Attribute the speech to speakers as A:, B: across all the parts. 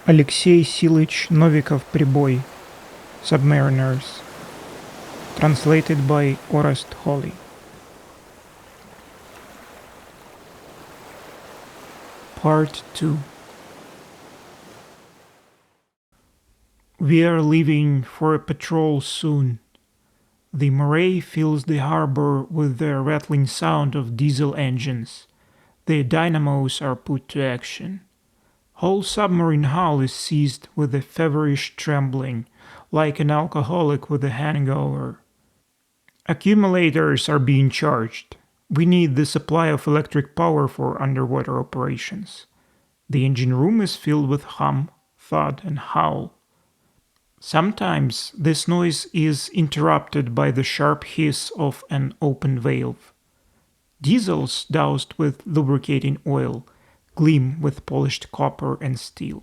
A: Aleksey Novikov-Priboy, Submariners. Translated by Orest Holy. Part 2. We are leaving for a patrol soon. The moray fills the harbor with the rattling sound of diesel engines. The dynamos are put to action. Whole submarine hull is seized with a feverish trembling, like an alcoholic with a hangover. Accumulators are being charged. We need the supply of electric power for underwater operations. The engine room is filled with hum, thud, and howl. Sometimes this noise is interrupted by the sharp hiss of an open valve. Diesels doused with lubricating oil gleam with polished copper and steel.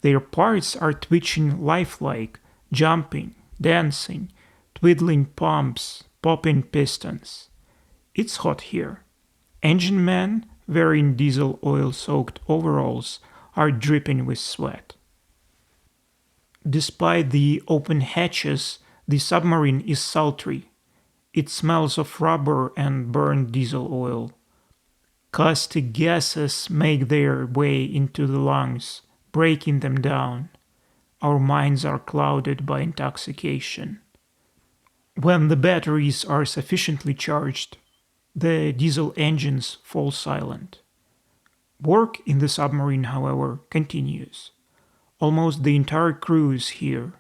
A: Their parts are twitching lifelike, jumping, dancing, twiddling pumps, popping pistons. It's hot here. Engine men, wearing diesel oil-soaked overalls, are dripping with sweat. Despite the open hatches, the submarine is sultry. It smells of rubber and burned diesel oil. Caustic gases make their way into the lungs, breaking them down. Our minds are clouded by intoxication. When the batteries are sufficiently charged, the diesel engines fall silent. Work in the submarine, however, continues. Almost the entire crew is here.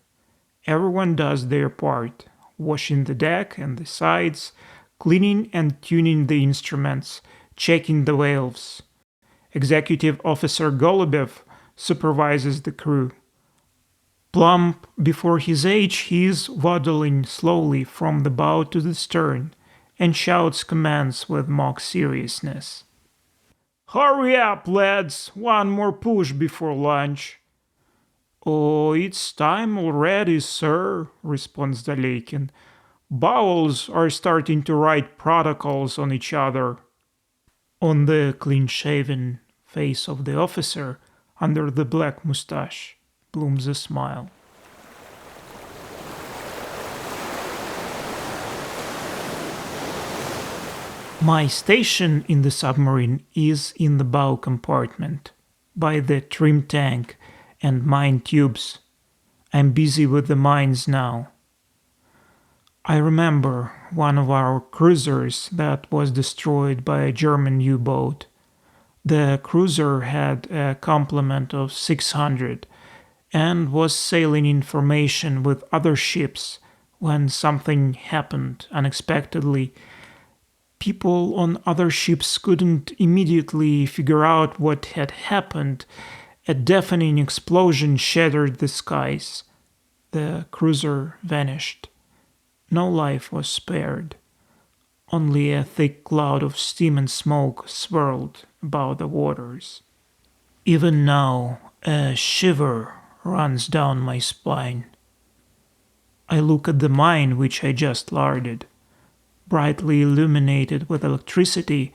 A: Everyone does their part, washing the deck and the sides, cleaning and tuning the instruments, checking the valves. Executive Officer Golubev supervises the crew. Plump before his age, he is waddling slowly from the bow to the stern and shouts commands with mock seriousness. "Hurry up, lads! One more push before lunch." "Oh, it's time already, sir," responds Dalekin. "Bowels are starting to write protocols on each other." On the clean-shaven face of the officer, under the black mustache, blooms a smile. My station in the submarine is in the bow compartment, by the trim tank and mine tubes. I'm busy with the mines now. I remember one of our cruisers that was destroyed by a German U-boat. The cruiser had a complement of 600 and was sailing in formation with other ships when something happened unexpectedly. People on other ships couldn't immediately figure out what had happened. A deafening explosion shattered the skies. The cruiser vanished. No life was spared. Only a thick cloud of steam and smoke swirled about the waters. Even now, a shiver runs down my spine. I look at the mine which I just larded. Brightly illuminated with electricity,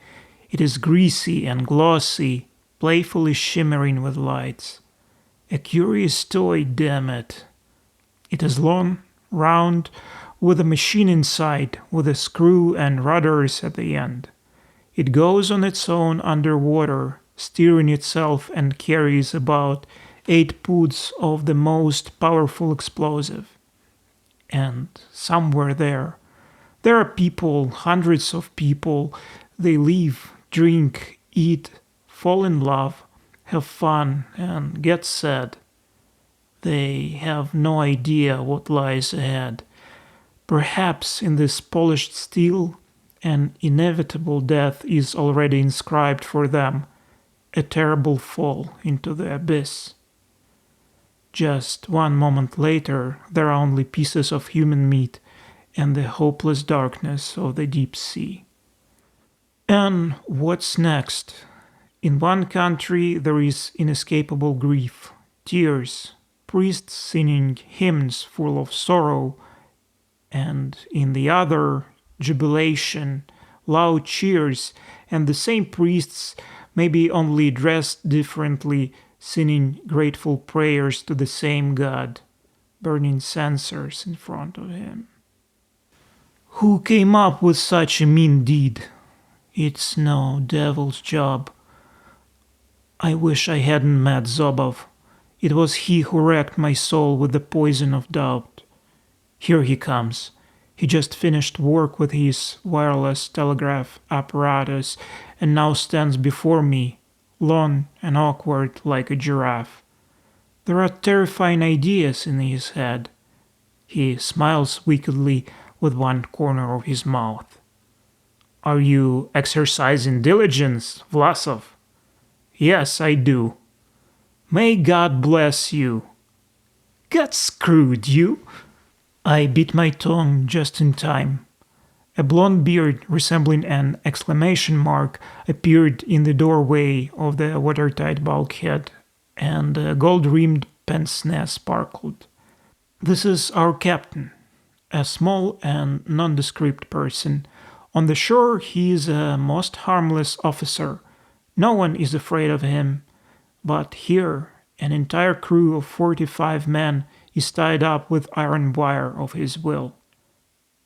A: it is greasy and glossy, playfully shimmering with lights. A curious toy, damn it. It is long, round, with a machine inside, with a screw and rudders at the end. It goes on its own underwater, steering itself, and carries about 8 pounds of the most powerful explosive. And somewhere there are people, hundreds of people. They live, drink, eat, fall in love, have fun, and get sad. They have no idea what lies ahead. Perhaps in this polished steel, an inevitable death is already inscribed for them, a terrible fall into the abyss. Just one moment later, there are only pieces of human meat and the hopeless darkness of the deep sea. And what's next? In one country there is inescapable grief, tears, priests singing hymns full of sorrow, and in the other, jubilation, loud cheers, and the same priests, maybe only dressed differently, singing grateful prayers to the same God, burning censers in front of him. Who came up with such a mean deed? It's no devil's job. I wish I hadn't met Zobov. It was he who wrecked my soul with the poison of doubt. Here he comes. He just finished work with his wireless telegraph apparatus and now stands before me, long and awkward like a giraffe. There are terrifying ideas in his head. He smiles wickedly with one corner of his mouth. Are you exercising diligence, Vlasov? Yes, I do. May God bless you. God screwed you. I bit my tongue just in time. A blond beard resembling an exclamation mark appeared in the doorway of the watertight bulkhead, and a gold-rimmed pince-nez sparkled. This is our captain, a small and nondescript person. On the shore he is a most harmless officer. No one is afraid of him. But here an entire crew of 45 men is tied up with iron wire of his will.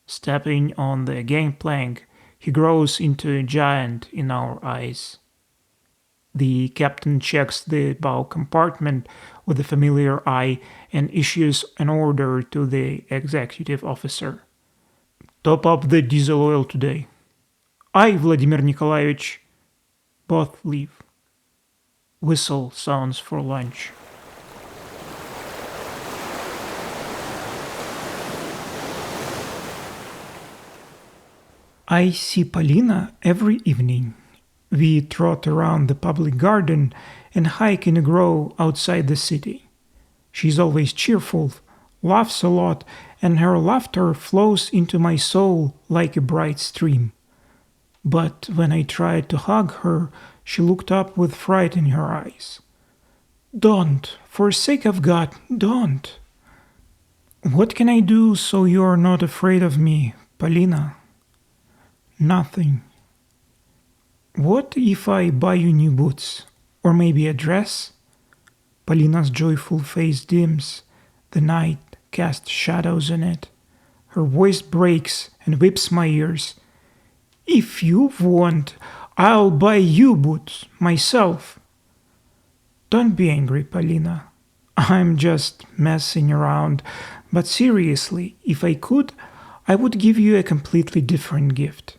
A: Stepping on the gangplank, he grows into a giant in our eyes. The captain checks the bow compartment with a familiar eye and issues an order to the executive officer. Top up the diesel oil today. Aye, Vladimir Nikolaevich. Both leave. Whistle sounds for lunch. I see Polina every evening. We trot around the public garden and hike in a grove outside the city. She's always cheerful, laughs a lot, and her laughter flows into my soul like a bright stream. But when I tried to hug her, she looked up with fright in her eyes. Don't, for sake of God, don't. What can I do so you're not afraid of me, Polina? Nothing. What if I buy you new boots? Or maybe a dress? Polina's joyful face dims. The night casts shadows in it. Her voice breaks and whips my ears. If you want, I'll buy you boots myself. Don't be angry, Polina. I'm just messing around. But seriously, if I could, I would give you a completely different gift.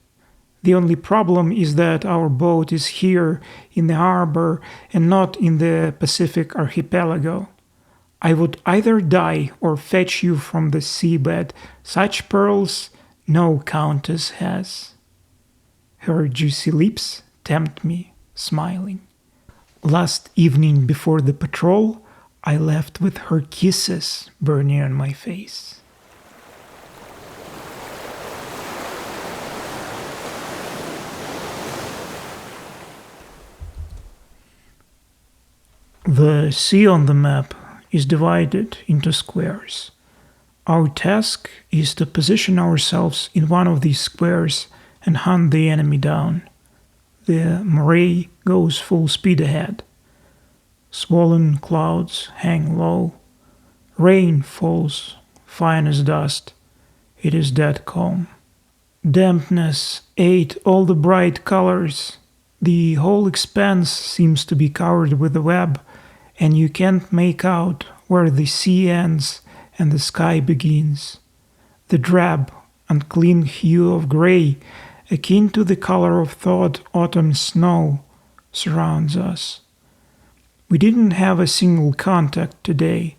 A: The only problem is that our boat is here in the harbor and not in the Pacific archipelago. I would either die or fetch you from the seabed. Such pearls no countess has. Her juicy lips tempt me, smiling. Last evening before the patrol, I left with her kisses burning on my face. The sea on the map is divided into squares. Our task is to position ourselves in one of these squares and hunt the enemy down. The Murray goes full speed ahead. Swollen clouds hang low. Rain falls fine as dust. It is dead calm. Dampness ate all the bright colors. The whole expanse seems to be covered with a web, and you can't make out where the sea ends and the sky begins. The drab, unclean hue of gray, akin to the color of thawed autumn snow, surrounds us. We didn't have a single contact today,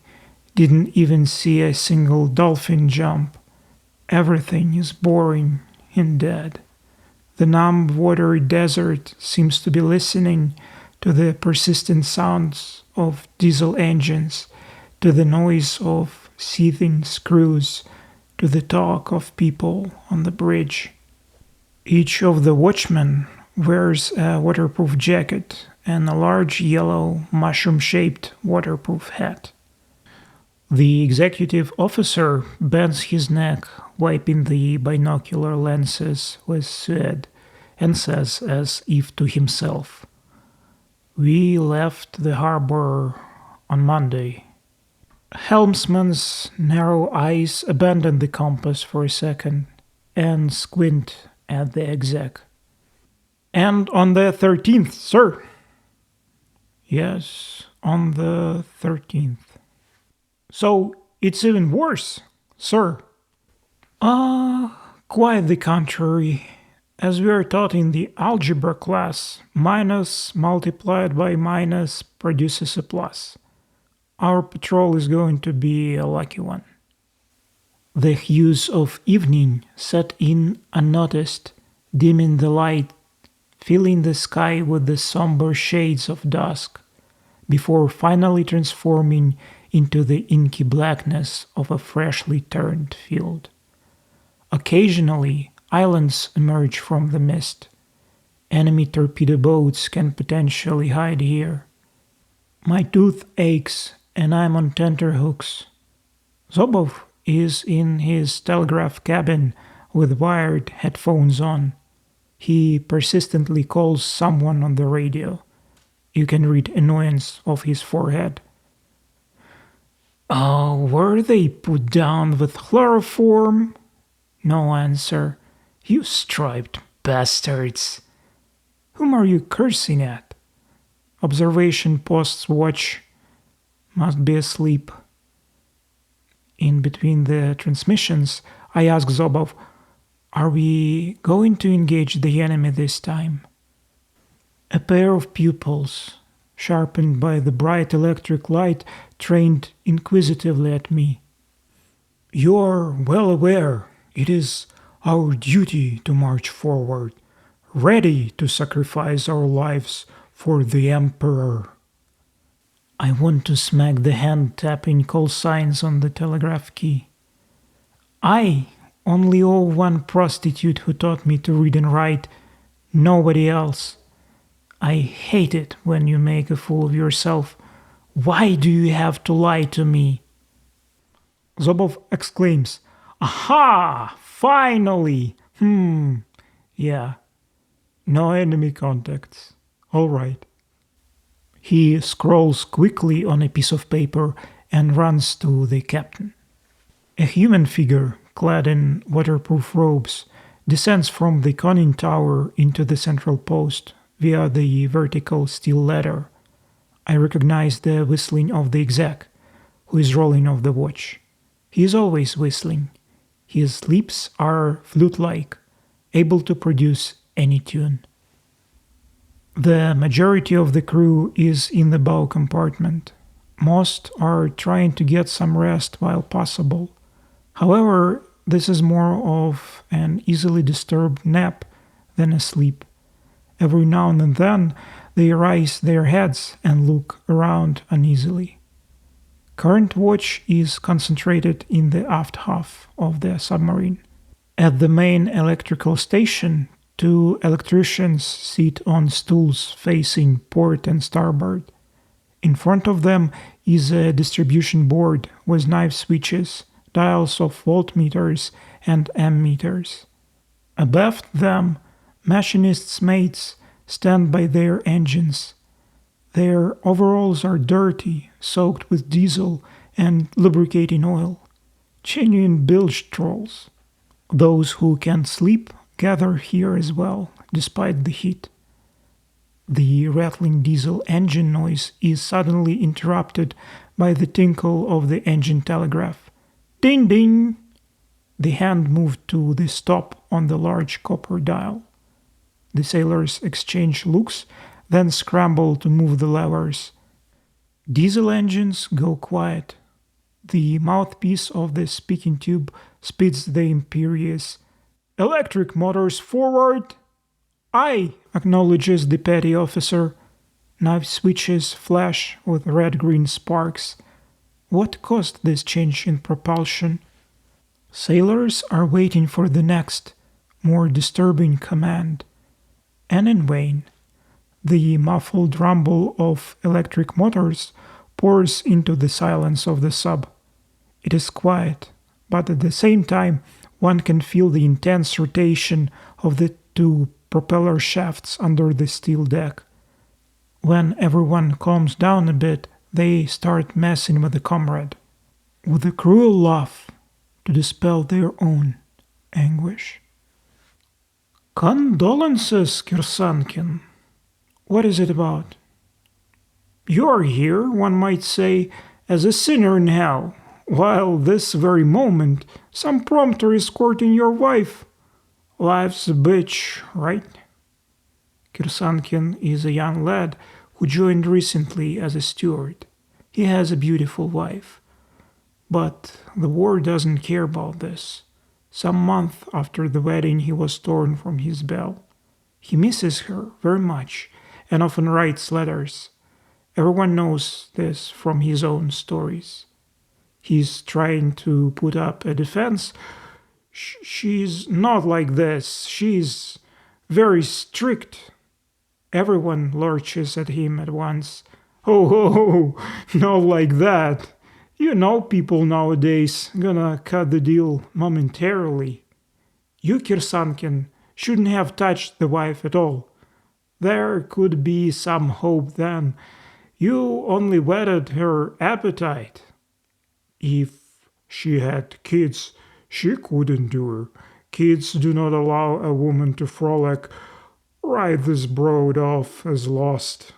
A: didn't even see a single dolphin jump. Everything is boring and dead. The numb, watery desert seems to be listening to the persistent sounds of diesel engines, to the noise of seething screws, to the talk of people on the bridge. Each of the watchmen wears a waterproof jacket and a large yellow mushroom-shaped waterproof hat. The executive officer bends his neck, wiping the binocular lenses with sweat, and says as if to himself, We left the harbor on Monday. Helmsman's narrow eyes abandon the compass for a second and squint at the exec. And on the 13th, sir. Yes, on the 13th. So it's even worse, sir. Quite the contrary. As we are taught in the algebra class, minus multiplied by minus produces a plus. Our patrol is going to be a lucky one. The hues of evening set in unnoticed, dimming the light, filling the sky with the somber shades of dusk, before finally transforming into the inky blackness of a freshly turned field. Occasionally, islands emerge from the mist. Enemy torpedo boats can potentially hide here. My tooth aches and I'm on tenterhooks. Zobov is in his telegraph cabin with wired headphones on. He persistently calls someone on the radio. You can read annoyance off his forehead. Oh, were they put down with chloroform? No answer. You striped bastards. Whom are you cursing at? Observation post's watch. Must be asleep. In between the transmissions, I ask Zobov, are we going to engage the enemy this time? A pair of pupils, sharpened by the bright electric light, trained inquisitively at me. You are well aware it is our duty to march forward, ready to sacrifice our lives for the Emperor. I want to smack the hand tapping call signs on the telegraph key. I only owe one prostitute who taught me to read and write, nobody else. I hate it when you make a fool of yourself. Why do you have to lie to me? Zobov exclaims, Aha! Finally! Yeah. No enemy contacts. All right. He scrawls quickly on a piece of paper and runs to the captain. A human figure, clad in waterproof robes, descends from the conning tower into the central post via the vertical steel ladder. I recognize the whistling of the exec, who is rolling off the watch. He is always whistling. His lips are flute-like, able to produce any tune. The majority of the crew is in the bow compartment. Most are trying to get some rest while possible. However, this is more of an easily disturbed nap than a sleep. Every now and then they raise their heads and look around uneasily. Current watch is concentrated in the aft half of the submarine. At the main electrical station, 2 electricians sit on stools facing port and starboard. In front of them is a distribution board with knife switches, dials of voltmeters and ammeters. Above them, machinists' mates stand by their engines. Their overalls are dirty, soaked with diesel and lubricating oil. Genuine bilge trolls. Those who can't sleep gather here as well, despite the heat. The rattling diesel engine noise is suddenly interrupted by the tinkle of the engine telegraph. Ding ding! The hand moved to the stop on the large copper dial. The sailors exchange looks, then scramble to move the levers. Diesel engines go quiet. The mouthpiece of the speaking tube spits the imperious "Electric motors forward!" "Aye," acknowledges the petty officer. Knife switches flash with red-green sparks. What caused this change in propulsion? Sailors are waiting for the next, more disturbing command. And in vain. The muffled rumble of electric motors pours into the silence of the sub. It is quiet, but at the same time one can feel the intense rotation of the 2 propeller shafts under the steel deck. When everyone calms down a bit, they start messing with the comrade, with a cruel laugh to dispel their own anguish. Condolences, Kirsankin. What is it about? You're here, one might say, as a sinner in hell, while this very moment some prompter is courting your wife. Life's a bitch, right? Kirsankin is a young lad who joined recently as a steward. He has a beautiful wife. But the war doesn't care about this. Some month after the wedding he was torn from his bell. He misses her very much and often writes letters. Everyone knows this from his own stories. He's trying to put up a defense. She's not like this. She's very strict. Everyone lurches at him at once. Oh, not like that. You know people nowadays gonna cut the deal momentarily. You, Kirsankin, shouldn't have touched the wife at all. There could be some hope then. You only whetted her appetite. If she had kids, she couldn't do her. Kids do not allow a woman to frolic. Write this broad off as lost.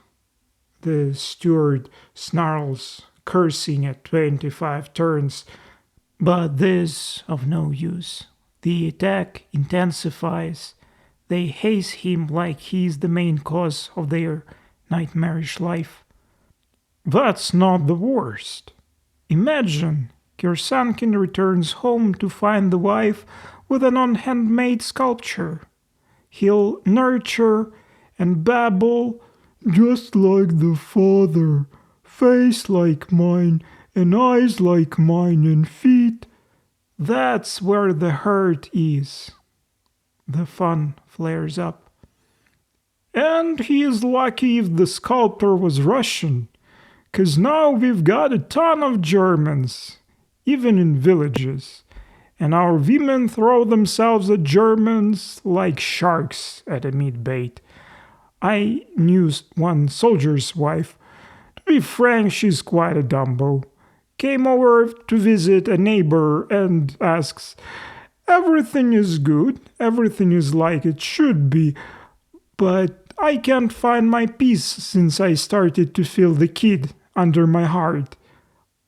A: The steward snarls, cursing at 25 turns, but this of no use. The attack intensifies. They haze him like he's the main cause of their nightmarish life. That's not the worst. Imagine Kirsankin returns home to find the wife with an on-handmade sculpture. He'll nurture and babble just like the father, face like mine, and eyes like mine, and feet. That's where the hurt is. The fun flares up. And he is lucky if the sculptor was Russian, 'cause now we've got a ton of Germans, even in villages, and our women throw themselves at Germans like sharks at a meat bait. I knew one soldier's wife. To be frank, she's quite a dumbo. Came over to visit a neighbor and asks, "Everything is good, everything is like it should be, but I can't find my peace since I started to feel the kid under my heart.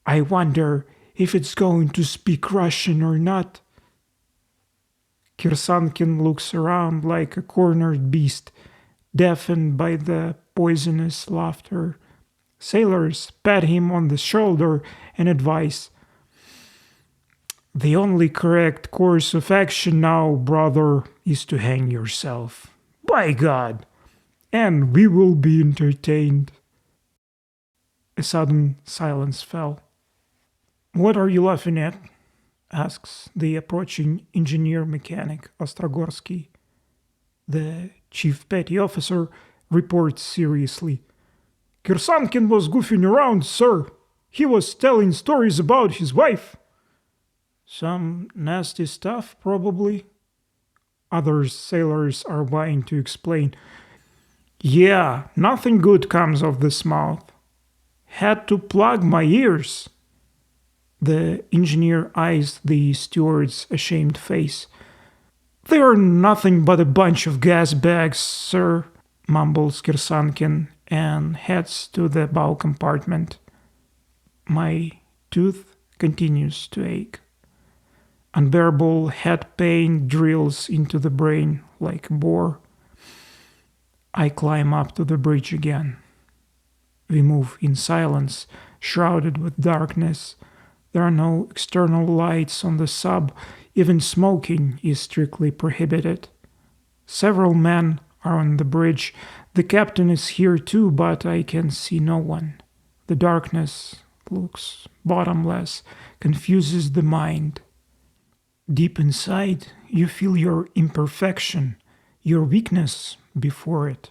A: I wonder if it's going to speak Russian or not." Kirsankin looks around like a cornered beast, deafened by the poisonous laughter. Sailors pat him on the shoulder and advise, "The only correct course of action now, brother, is to hang yourself. By God! And we will be entertained." A sudden silence fell. "What are you laughing at?" asks the approaching engineer-mechanic Ostrogorsky. The chief petty officer reports seriously, "Kirsankin was goofing around, sir. He was telling stories about his wife." "Some nasty stuff, probably." Other sailors are vying to explain. "Yeah, nothing good comes of this mouth. Had to plug my ears." The engineer eyes the steward's ashamed face. "They're nothing but a bunch of gas bags, sir," mumbles Kirsankin and heads to the bow compartment. My tooth continues to ache. Unbearable head pain drills into the brain like a bore. I climb up to the bridge again. We move in silence, shrouded with darkness. There are no external lights on the sub. Even smoking is strictly prohibited. Several men are on the bridge. The captain is here too, but I can see no one. The darkness looks bottomless, confuses the mind. Deep inside, you feel your imperfection, your weakness before it.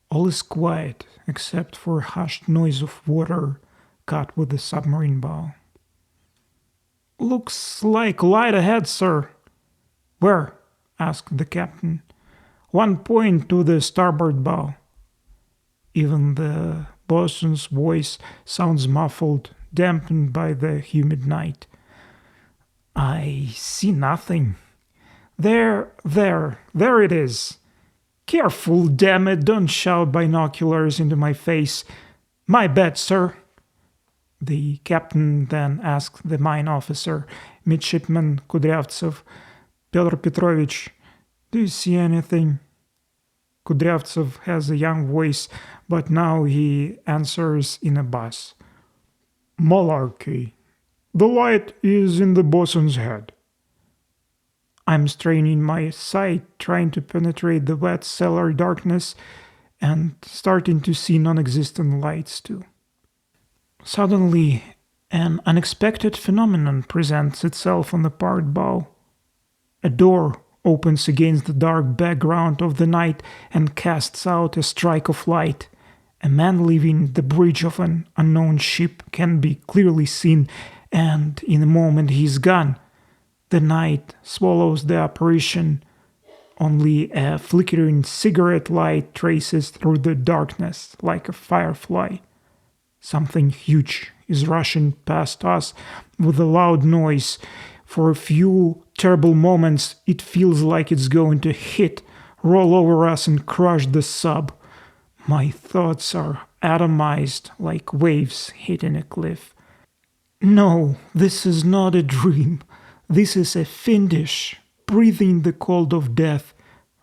A: All is quiet except for hushed noise of water cut with the submarine bow. "Looks like light ahead, sir." "Where?" asked the captain. "1 point to the starboard bow." Even the bosun's voice sounds muffled, dampened by the humid night. I see nothing. There it is. Careful, damn it, don't shout binoculars into my face. My bad, sir. The captain then asked the mine officer, Midshipman Kudryavtsev, Pyotr Petrovich, do you see anything? Kudryavtsev has a young voice, but now he answers in a bass. Malarkey. The light is in the bosun's head. I'm straining my sight, trying to penetrate the wet cellar darkness and starting to see non-existent lights too. Suddenly, an unexpected phenomenon presents itself on the port bow. A door opens against the dark background of the night and casts out a strike of light. A man leaving the bridge of an unknown ship can be clearly seen, and in a moment he is gone. The night swallows the apparition. Only a flickering cigarette light traces through the darkness like a firefly. Something huge is rushing past us with a loud noise. For a few terrible moments, it feels like it's going to hit, roll over us and crush the sub. My thoughts are atomized like waves hitting a cliff. No, this is not a dream. This is a fiendish, breathing the cold of death,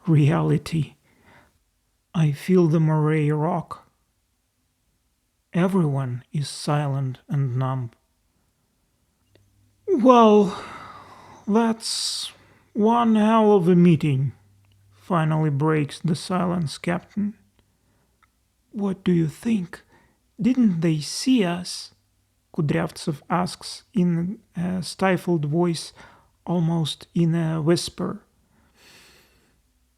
A: reality. I feel the moray rock. Everyone is silent and numb. Well, that's one hell of a meeting, finally breaks the silence captain. What do you think? Didn't they see us? Kudryavtsev asks in a stifled voice, almost in a whisper.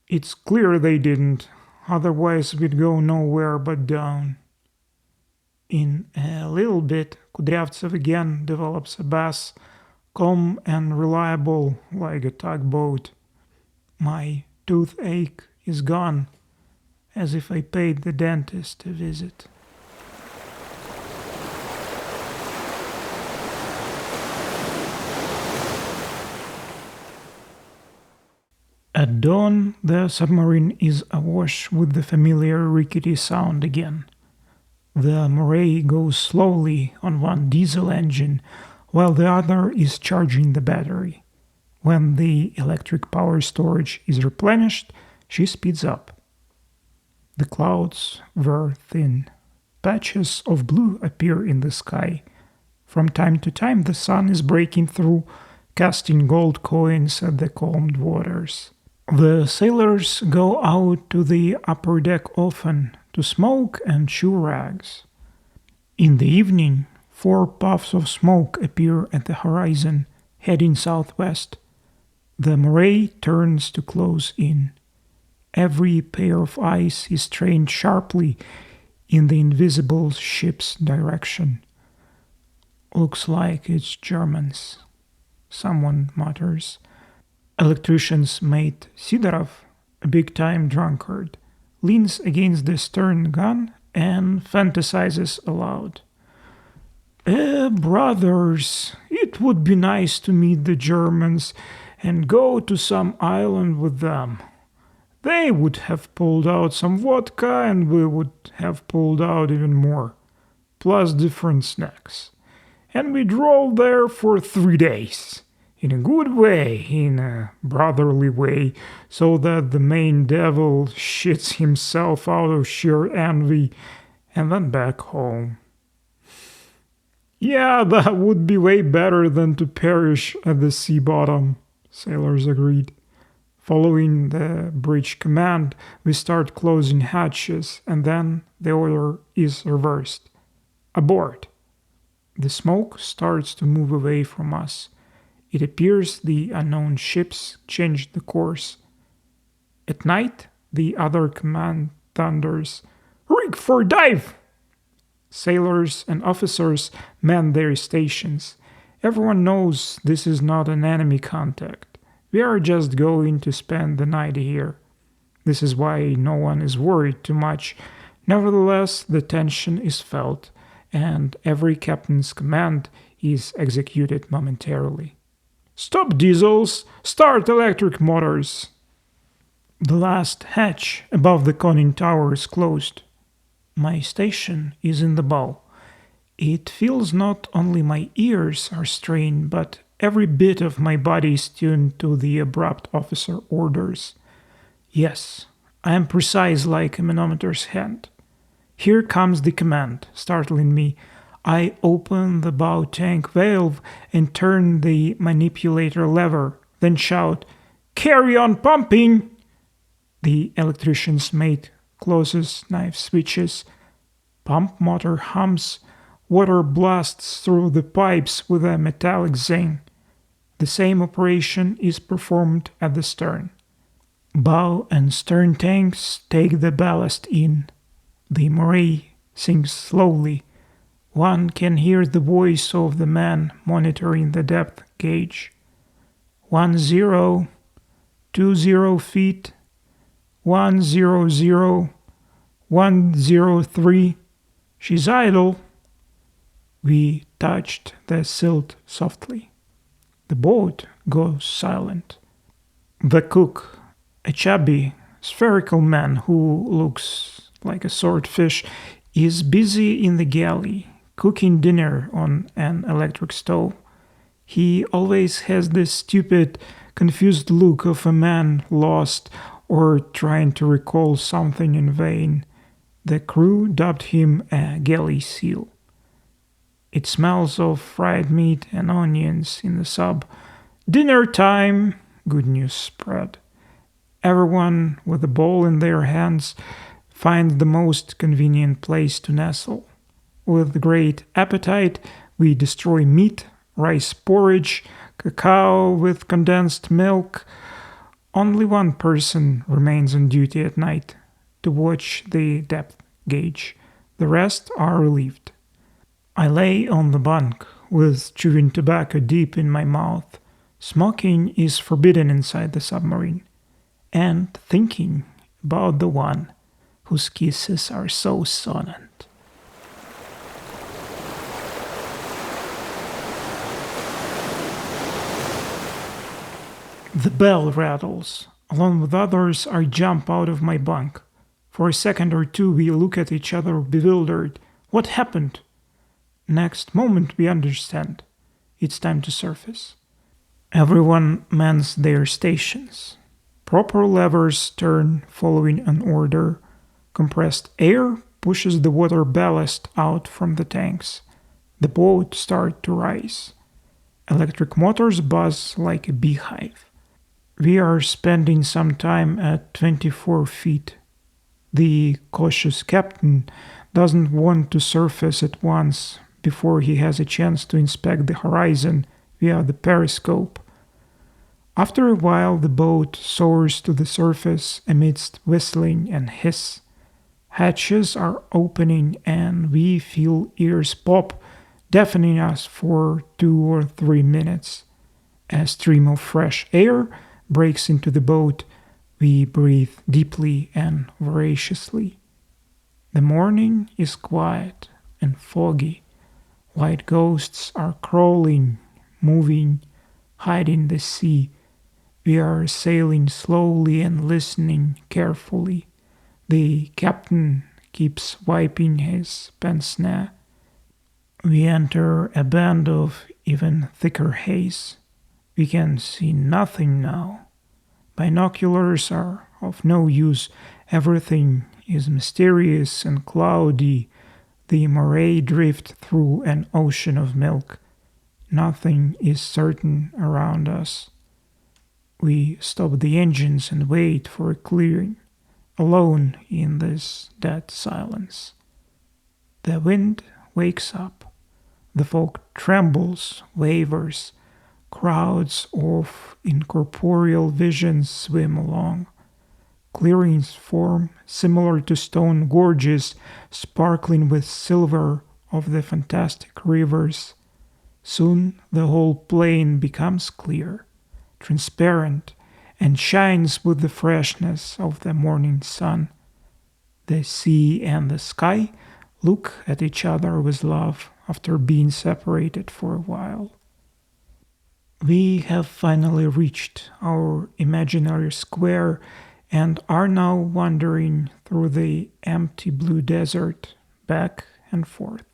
A: It's clear they didn't, otherwise we'd go nowhere but down. In a little bit, Kudryavtsev again develops a bass, calm and reliable like a tugboat. My toothache is gone, as if I paid the dentist a visit. At dawn, the submarine is awash with the familiar rickety sound again. The moray goes slowly on one diesel engine, while the other is charging the battery. When the electric power storage is replenished, she speeds up. The clouds were thin. Patches of blue appear in the sky. From time to time, the sun is breaking through, casting gold coins at the calmed waters. The sailors go out to the upper deck often to smoke and chew rags. In the evening, 4 puffs of smoke appear at the horizon, heading southwest. The moray turns to close in. Every pair of eyes is trained sharply in the invisible ship's direction. Looks like it's Germans, someone mutters. Electrician's mate Sidorov, a big-time drunkard, leans against the stern gun and fantasizes aloud. Brothers, it would be nice to meet the Germans and go to some island with them. They would have pulled out some vodka and we would have pulled out even more, plus different snacks. And we drove there for 3 days. In a good way, in a brotherly way, so that the main devil shits himself out of sheer envy, and then back home. Yeah, that would be way better than to perish at the sea bottom, sailors agreed. Following the bridge command, we start closing hatches, and then the order is reversed. Abort! The smoke starts to move away from us. It appears the unknown ships changed the course. At night, the other command thunders, "Rig for dive!" Sailors and officers man their stations. Everyone knows this is not an enemy contact. We are just going to spend the night here. This is why no one is worried too much. Nevertheless, the tension is felt, and every captain's command is executed momentarily. "Stop diesels! Start electric motors!" The last hatch above the conning tower is closed. My station is in the bow. It feels not only my ears are strained, but every bit of my body is tuned to the abrupt officer orders. Yes, I am precise like a manometer's hand. Here comes the command, startling me. I open the bow tank valve and turn the manipulator lever, then shout, "Carry on pumping!" The electrician's mate closes knife switches. Pump motor hums. Water blasts through the pipes with a metallic zing. The same operation is performed at the stern. Bow and stern tanks take the ballast in. The moray sinks slowly. One can hear the voice of the man monitoring the depth gauge. 10, 20 feet, 100, 103. She's idle. We touched the silt softly. The boat goes silent. The cook, a chubby, spherical man who looks like a swordfish, is busy in the galley, cooking dinner on an electric stove. He always has this stupid, confused look of a man lost or trying to recall something in vain. The crew dubbed him a galley seal. It smells of fried meat and onions in the sub. Dinner time! Good news spread. Everyone with a bowl in their hands finds the most convenient place to nestle. With great appetite, we destroy meat, rice porridge, cacao with condensed milk. Only one person remains on duty at night, to watch the depth gauge. The rest are relieved. I lay on the bunk, with chewing tobacco deep in my mouth. Smoking is forbidden inside the submarine. And thinking about the one whose kisses are so sonant. The bell rattles. Along with others, I jump out of my bunk. For a second or two, we look at each other bewildered. What happened? Next moment, we understand. It's time to surface. Everyone mans their stations. Proper levers turn following an order. Compressed air pushes the water ballast out from the tanks. The boat starts to rise. Electric motors buzz like a beehive. We are spending some time at 24 feet. The cautious captain doesn't want to surface at once before he has a chance to inspect the horizon via the periscope. After a while, the boat soars to the surface amidst whistling and hiss. Hatches are opening and we feel ears pop, deafening us for 2 or 3 minutes. A stream of fresh air breaks into the boat. We breathe deeply and voraciously. The morning is quiet and foggy. White ghosts are crawling, moving, hiding the sea. We are sailing slowly and listening carefully. The captain keeps wiping his pince-nez. We enter a band of even thicker haze. We can see nothing now. Binoculars are of no use. Everything is mysterious and cloudy. The moray drift through an ocean of milk. Nothing is certain around us. We stop the engines and wait for a clearing, alone in this dead silence. The wind wakes up. The fog trembles, wavers. Crowds of incorporeal visions swim along. Clearings form similar to stone gorges sparkling with silver of the fantastic rivers. Soon the whole plain becomes clear, transparent, and shines with the freshness of the morning sun. The sea and the sky look at each other with love after being separated for a while. We have finally reached our imaginary square and are now wandering through the empty blue desert back and forth.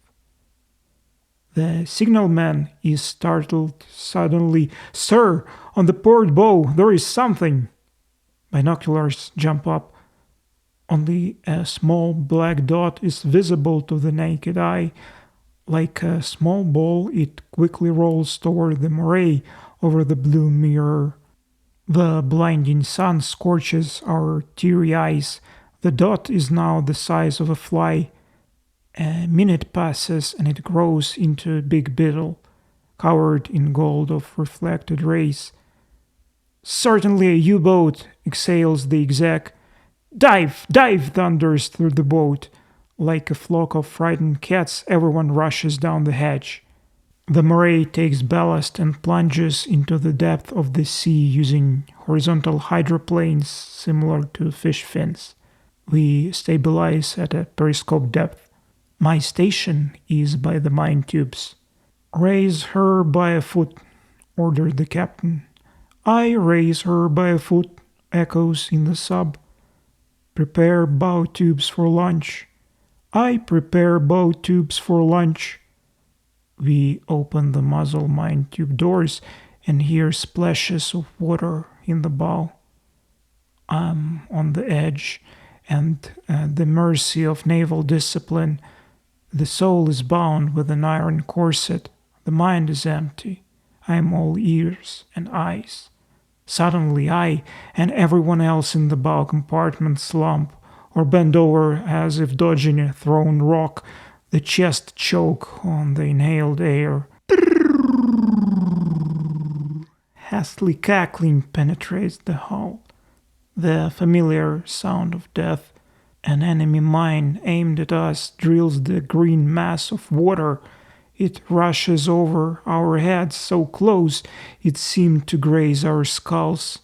A: The signalman is startled suddenly. "Sir, on the port bow there is something!" Binoculars jump up. Only a small black dot is visible to the naked eye. Like a small ball, it quickly rolls toward the moray over the blue mirror. The blinding sun scorches our teary eyes. The dot is now the size of a fly. A minute passes and it grows into a big beetle, covered in gold of reflected rays. "Certainly a U-boat," exhales the exec. "Dive! Dive!" thunders through the boat. Like a flock of frightened cats, everyone rushes down the hatch. The moray takes ballast and plunges into the depth of the sea using horizontal hydroplanes similar to fish fins. We stabilize at a periscope depth. My station is by the mine tubes. "Raise her by a foot," ordered the captain. "I raise her by a foot," echoes in the sub. "Prepare bow tubes for launch." "I prepare bow tubes for launch." We open the muzzle mine tube doors and hear splashes of water in the bow. I'm on the edge and at the mercy of naval discipline. The soul is bound with an iron corset. The mind is empty. I am all ears and eyes. Suddenly I and everyone else in the bow compartment slump or bend over as if dodging a thrown rock. The chest choke on the inhaled air. Hastily cackling penetrates the hull. The familiar sound of death. An enemy mine aimed at us drills the green mass of water. It rushes over our heads so close it seemed to graze our skulls.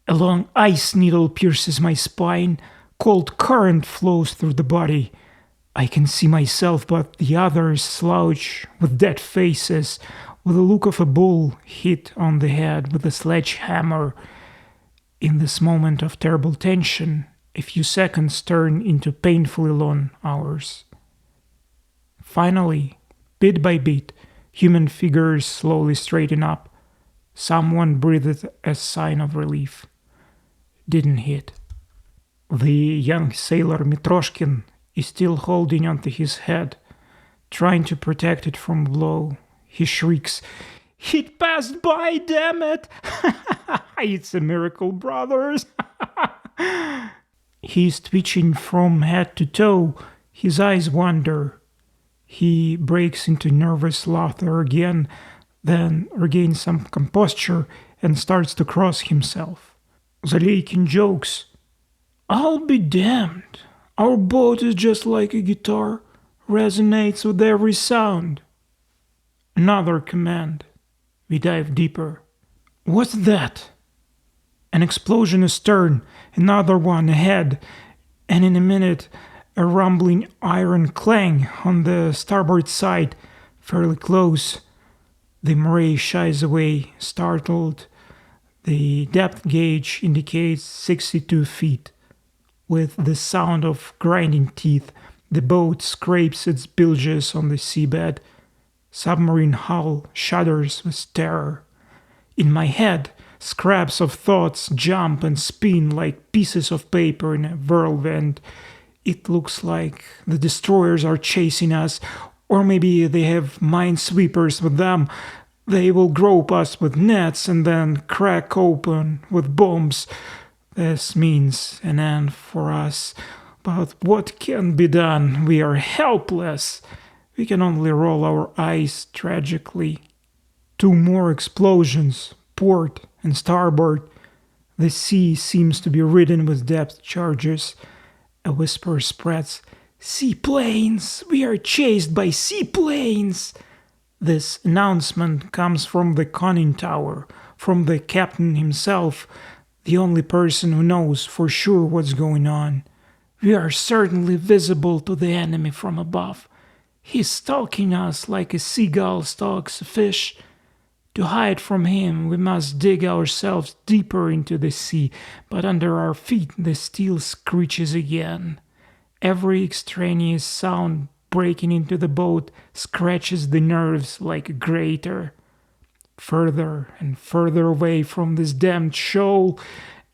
A: A long ice needle pierces my spine. Cold current flows through the body. I can see myself, but the others slouch with dead faces, with the look of a bull hit on the head with a sledgehammer. In this moment of terrible tension, a few seconds turn into painfully long hours. Finally, bit by bit, human figures slowly straighten up. Someone breathed a sign of relief. Didn't hit. The young sailor Mitroshkin is still holding onto his head, trying to protect it from a blow. He shrieks, "It passed by, damn it! It's a miracle, brothers!" He's twitching from head to toe. His eyes wander. He breaks into nervous laughter again, then regains some composure and starts to cross himself. Zaleikin jokes, "I'll be damned. Our boat is just like a guitar, resonates with every sound." Another command. We dive deeper. What's that? An explosion astern, another one ahead, and in a minute a rumbling iron clang on the starboard side, fairly close. The moray shies away, startled. The depth gauge indicates 62 feet. With the sound of grinding teeth, the boat scrapes its bilges on the seabed. Submarine hull shudders with terror. In my head, scraps of thoughts jump and spin like pieces of paper in a whirlwind. It looks like the destroyers are chasing us, or maybe they have minesweepers with them. They will grope us with nets and then crack open with bombs. This means an end for us. But what can be done? We are helpless. We can only roll our eyes tragically. 2 more explosions, port and starboard. The sea seems to be ridden with depth charges. A whisper spreads. "Seaplanes! We are chased by seaplanes!" This announcement comes from the conning tower, from the captain himself, the only person who knows for sure what's going on. We are certainly visible to the enemy from above. He's stalking us like a seagull stalks a fish. To hide from him, we must dig ourselves deeper into the sea, but under our feet the steel screeches again. Every extraneous sound breaking into the boat scratches the nerves like a grater. Further and further away from this damned shoal,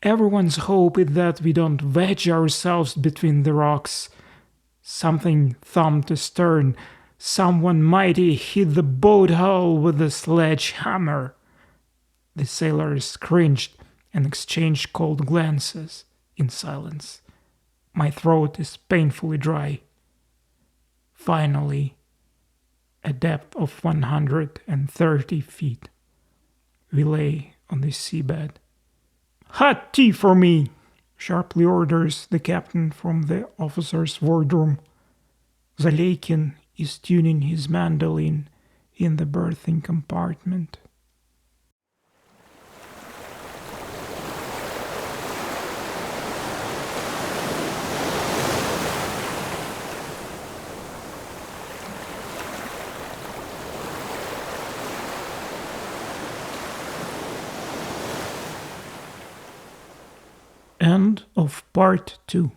A: everyone's hope is that we don't wedge ourselves between the rocks. Something thumped astern. Someone mighty hit the boat hull with a sledgehammer. The sailors cringed and exchanged cold glances in silence. My throat is painfully dry. Finally, a depth of 130 feet, we lay on the seabed. "Hot tea for me!" sharply orders the captain from the officer's wardroom. Zaleikin is tuning his mandolin in the berthing compartment. End of part 2.